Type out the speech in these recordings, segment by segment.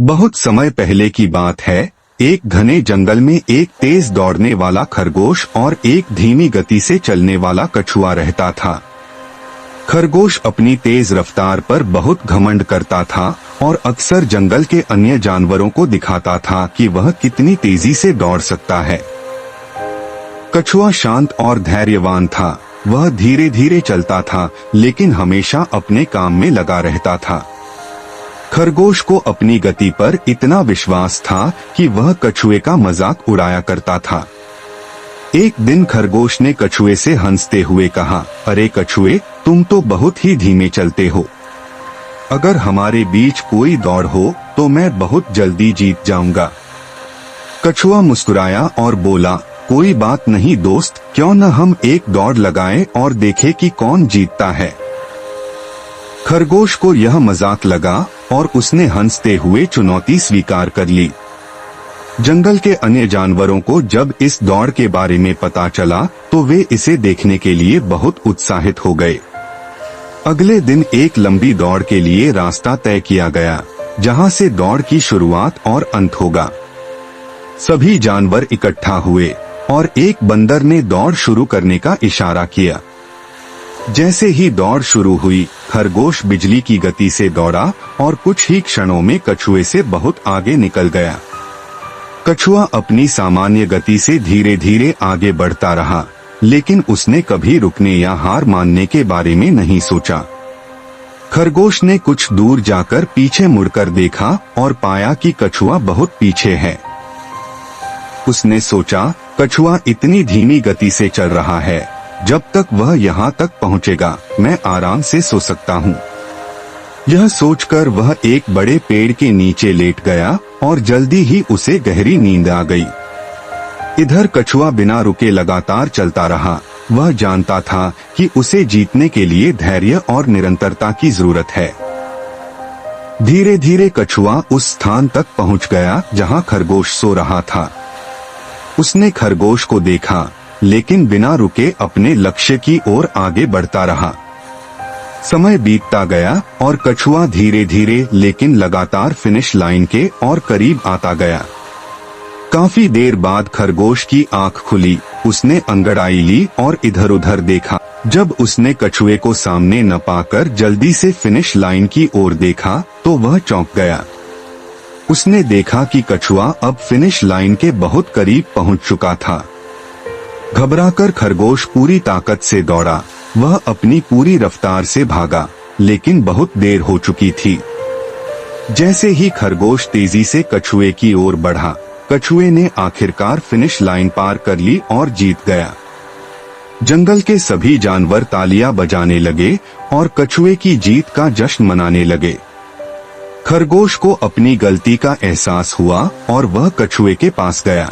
बहुत समय पहले की बात है। एक घने जंगल में एक तेज दौड़ने वाला खरगोश और एक धीमी गति से चलने वाला कछुआ रहता था। खरगोश अपनी तेज रफ्तार पर बहुत घमंड करता था और अक्सर जंगल के अन्य जानवरों को दिखाता था कि वह कितनी तेजी से दौड़ सकता है। कछुआ शांत और धैर्यवान था। वह धीरे धीरे चलता था, लेकिन हमेशा अपने काम में लगा रहता था। खरगोश को अपनी गति पर इतना विश्वास था कि वह कछुए का मजाक उड़ाया करता था। एक दिन खरगोश ने कछुए से हंसते हुए कहा, अरे कछुए, तुम तो बहुत ही धीमे चलते हो। अगर हमारे बीच कोई दौड़ हो तो मैं बहुत जल्दी जीत जाऊंगा। कछुआ मुस्कुराया और बोला, कोई बात नहीं दोस्त, क्यों न हम एक दौड़ लगाएं और देखें कि कौन जीतता है। खरगोश को यह मजाक लगा और उसने हंसते हुए चुनौती स्वीकार कर ली। जंगल के अन्य जानवरों को जब इस दौड़ के बारे में पता चला तो वे इसे देखने के लिए बहुत उत्साहित हो गए। अगले दिन एक लंबी दौड़ के लिए रास्ता तय किया गया, जहां से दौड़ की शुरुआत और अंत होगा। सभी जानवर इकट्ठा हुए और एक बंदर ने दौड़ शुरू करने का इशारा किया। जैसे ही दौड़ शुरू हुई, खरगोश बिजली की गति से दौड़ा और कुछ ही क्षणों में कछुए से बहुत आगे निकल गया। कछुआ अपनी सामान्य गति से धीरे धीरे आगे बढ़ता रहा, लेकिन उसने कभी रुकने या हार मानने के बारे में नहीं सोचा। खरगोश ने कुछ दूर जाकर पीछे मुड़कर देखा और पाया कि कछुआ बहुत पीछे है। उसने सोचा, कछुआ इतनी धीमी गति से चल रहा है, जब तक वह यहाँ तक पहुँचेगा मैं आराम से सो सकता हूँ। यह सोचकर वह एक बड़े पेड़ के नीचे लेट गया और जल्दी ही उसे गहरी नींद आ गई। इधर कछुआ बिना रुके लगातार चलता रहा। वह जानता था कि उसे जीतने के लिए धैर्य और निरंतरता की जरूरत है। धीरे धीरे कछुआ उस स्थान तक पहुँच गया जहाँ खरगोश सो रहा था। उसने खरगोश को देखा, लेकिन बिना रुके अपने लक्ष्य की ओर आगे बढ़ता रहा। समय बीतता गया और कछुआ धीरे धीरे लेकिन लगातार फिनिश लाइन के और करीब आता गया। काफी देर बाद खरगोश की आंख खुली। उसने अंगड़ाई ली और इधर उधर देखा। जब उसने कछुए को सामने न पाकर जल्दी से फिनिश लाइन की ओर देखा तो वह चौंक गया। उसने देखा कि कछुआ अब फिनिश लाइन के बहुत करीब पहुंच चुका था। घबराकर खरगोश पूरी ताकत से दौड़ा। वह अपनी पूरी रफ्तार से भागा, लेकिन बहुत देर हो चुकी थी। जैसे ही खरगोश तेजी से कछुए की ओर बढ़ा, कछुए ने आखिरकार फिनिश लाइन पार कर ली और जीत गया। जंगल के सभी जानवर तालियां बजाने लगे और कछुए की जीत का जश्न मनाने लगे। खरगोश को अपनी गलती का एहसास हुआ और वह कछुए के पास गया।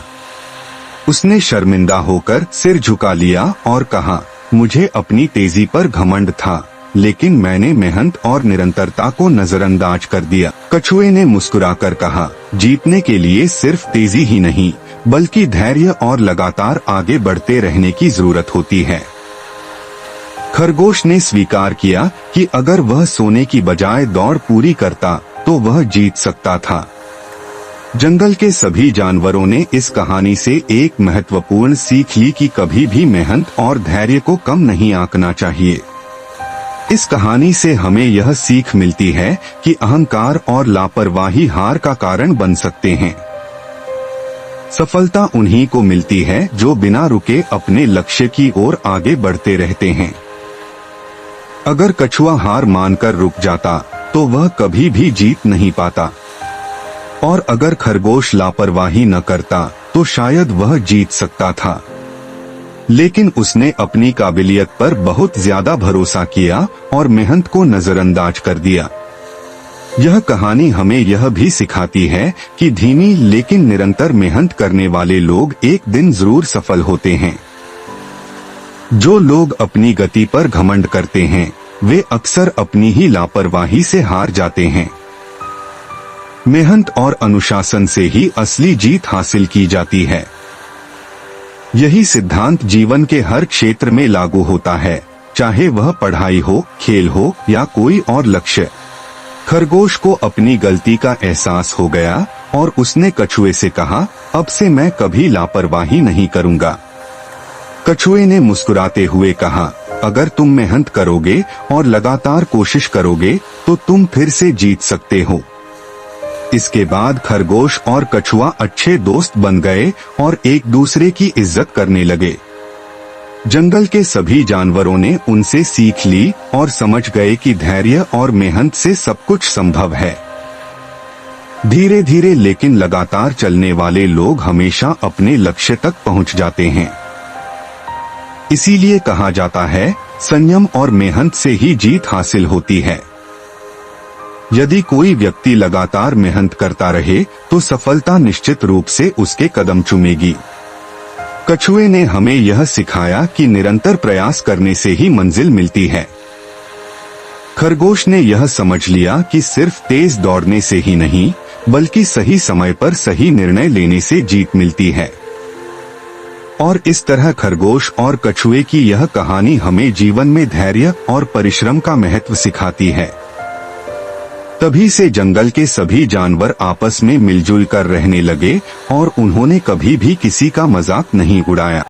उसने शर्मिंदा होकर सिर झुका लिया और कहा, मुझे अपनी तेजी पर घमंड था, लेकिन मैंने मेहनत और निरंतरता को नजरअंदाज कर दिया। कछुए ने मुस्कुराकर कहा, जीतने के लिए सिर्फ तेजी ही नहीं, बल्कि धैर्य और लगातार आगे बढ़ते रहने की जरूरत होती है। खरगोश ने स्वीकार किया कि अगर वह सोने की बजाय दौड़ पूरी करता तो वह जीत सकता था। जंगल के सभी जानवरों ने इस कहानी से एक महत्वपूर्ण सीख ली कि कभी भी मेहनत और धैर्य को कम नहीं आंकना चाहिए। इस कहानी से हमें यह सीख मिलती है कि अहंकार और लापरवाही हार का कारण बन सकते हैं। सफलता उन्हीं को मिलती है जो बिना रुके अपने लक्ष्य की ओर आगे बढ़ते रहते हैं। अगर कछुआ हार मानकर रुक जाता तो वह कभी भी जीत नहीं पाता, और अगर खरगोश लापरवाही न करता तो शायद वह जीत सकता था। लेकिन उसने अपनी काबिलियत पर बहुत ज्यादा भरोसा किया और मेहनत को नजरअंदाज कर दिया। यह कहानी हमें यह भी सिखाती है कि धीमी लेकिन निरंतर मेहनत करने वाले लोग एक दिन जरूर सफल होते हैं। जो लोग अपनी गति पर घमंड करते हैं वे अक्सर अपनी ही लापरवाही से हार जाते हैं। मेहनत और अनुशासन से ही असली जीत हासिल की जाती है। यही सिद्धांत जीवन के हर क्षेत्र में लागू होता है, चाहे वह पढ़ाई हो, खेल हो या कोई और लक्ष्य। खरगोश को अपनी गलती का एहसास हो गया और उसने कछुए से कहा, अब से मैं कभी लापरवाही नहीं करूंगा। कछुए ने मुस्कुराते हुए कहा, अगर तुम मेहनत करोगे और लगातार कोशिश करोगे तो तुम फिर से जीत सकते हो। इसके बाद खरगोश और कछुआ अच्छे दोस्त बन गए और एक दूसरे की इज्जत करने लगे। जंगल के सभी जानवरों ने उनसे सीख ली और समझ गए कि धैर्य और मेहनत से सब कुछ संभव है। धीरे धीरे लेकिन लगातार चलने वाले लोग हमेशा अपने लक्ष्य तक पहुंच जाते हैं। इसीलिए कहा जाता है, संयम और मेहनत से ही जीत हासिल होती है। यदि कोई व्यक्ति लगातार मेहनत करता रहे तो सफलता निश्चित रूप से उसके कदम चूमेगी। कछुए ने हमें यह सिखाया कि निरंतर प्रयास करने से ही मंजिल मिलती है। खरगोश ने यह समझ लिया कि सिर्फ तेज दौड़ने से ही नहीं, बल्कि सही समय पर सही निर्णय लेने से जीत मिलती है। और इस तरह खरगोश और कछुए की यह कहानी हमें जीवन में धैर्य और परिश्रम का महत्व सिखाती है। तभी से जंगल के सभी जानवर आपस में मिलजुल कर रहने लगे और उन्होंने कभी भी किसी का मजाक नहीं उड़ाया।